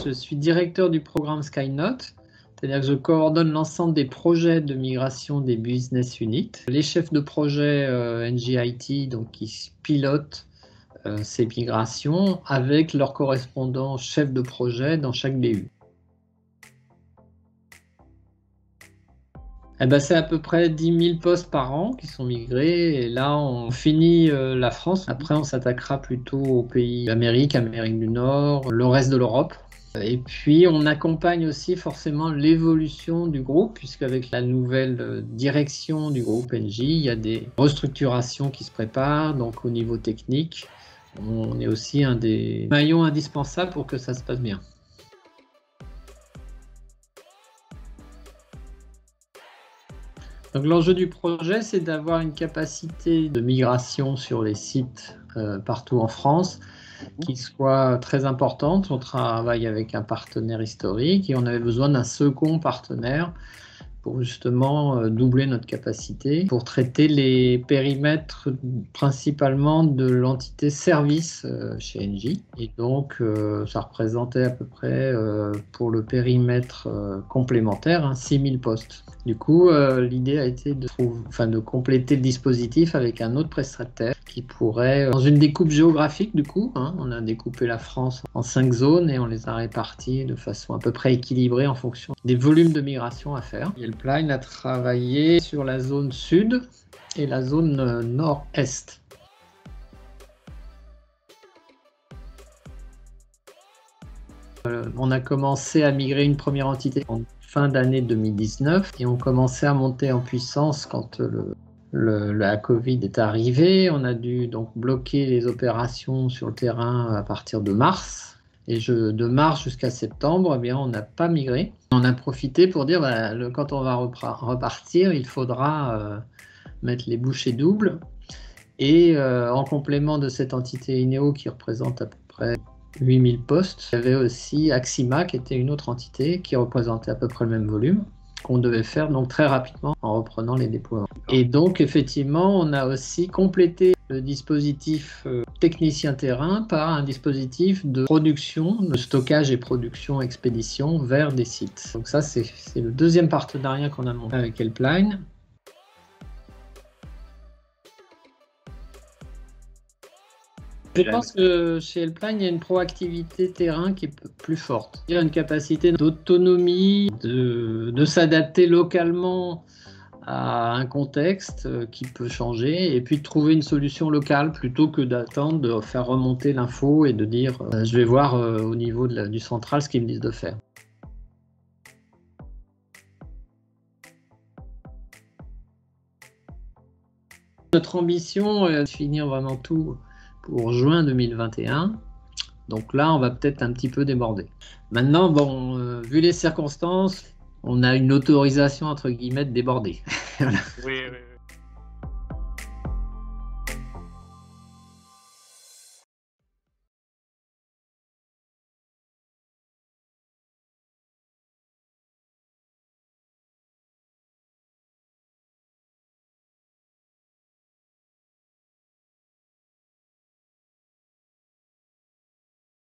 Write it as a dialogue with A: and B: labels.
A: je suis directeur du programme SkyNote, c'est-à-dire que je coordonne l'ensemble des projets de migration des business units. Les chefs de projet NGIT, donc qui pilotent ces migrations avec leurs correspondants chefs de projet dans chaque BU. Eh ben, c'est à peu près 10 000 postes par an qui sont migrés. Et là, on finit la France. Après, on s'attaquera plutôt aux pays d'Amérique, Amérique du Nord, le reste de l'Europe. Et puis, on accompagne aussi forcément l'évolution du groupe, puisqu'avec la nouvelle direction du groupe NJ, il y a des restructurations qui se préparent. Donc, au niveau technique, on est aussi un des maillons indispensables pour que ça se passe bien. Donc l'enjeu du projet, c'est d'avoir une capacité de migration sur les sites partout en France qui soit très importante. On travaille avec un partenaire historique et on avait besoin d'un second partenaire pour justement doubler notre capacité, pour traiter les périmètres principalement de l'entité service chez Engie. Et donc, ça représentait à peu près, pour le périmètre complémentaire, 6 000 postes. Du coup, l'idée a été de compléter le dispositif avec un autre prestataire qui pourrait, dans une découpe géographique du coup, on a découpé la France en 5 zones et on les a réparties de façon à peu près équilibrée en fonction des volumes de migration à faire. Helpline a travaillé sur la zone sud et la zone nord-est. On a commencé à migrer une première entité en fin d'année 2019 et on commençait à monter en puissance quand la Covid est arrivée. On a dû donc bloquer les opérations sur le terrain à partir de mars. Et de mars jusqu'à septembre, eh bien, on n'a pas migré. On a profité pour dire, quand on va repartir, il faudra mettre les bouchées doubles. Et en complément de cette entité INEO qui représente à peu près 8 000 postes, il y avait aussi Axima qui était une autre entité qui représentait à peu près le même volume, qu'on devait faire donc très rapidement en reprenant les déploiements. Et donc effectivement, on a aussi complété le dispositif technicien terrain par un dispositif de production, de stockage et production expédition vers des sites. Donc ça, c'est le deuxième partenariat qu'on a monté avec Helpline. Je pense que chez Helpline, il y a une proactivité terrain qui est plus forte. Il y a une capacité d'autonomie, de s'adapter localement à un contexte qui peut changer et puis de trouver une solution locale plutôt que d'attendre de faire remonter l'info et de dire je vais voir au niveau du central ce qu'ils me disent de faire. Notre ambition est de finir vraiment tout pour juin 2021. Donc là, on va peut-être un petit peu déborder. Maintenant, bon, vu les circonstances, on a une autorisation entre guillemets de déborder. Voilà.
B: Oui.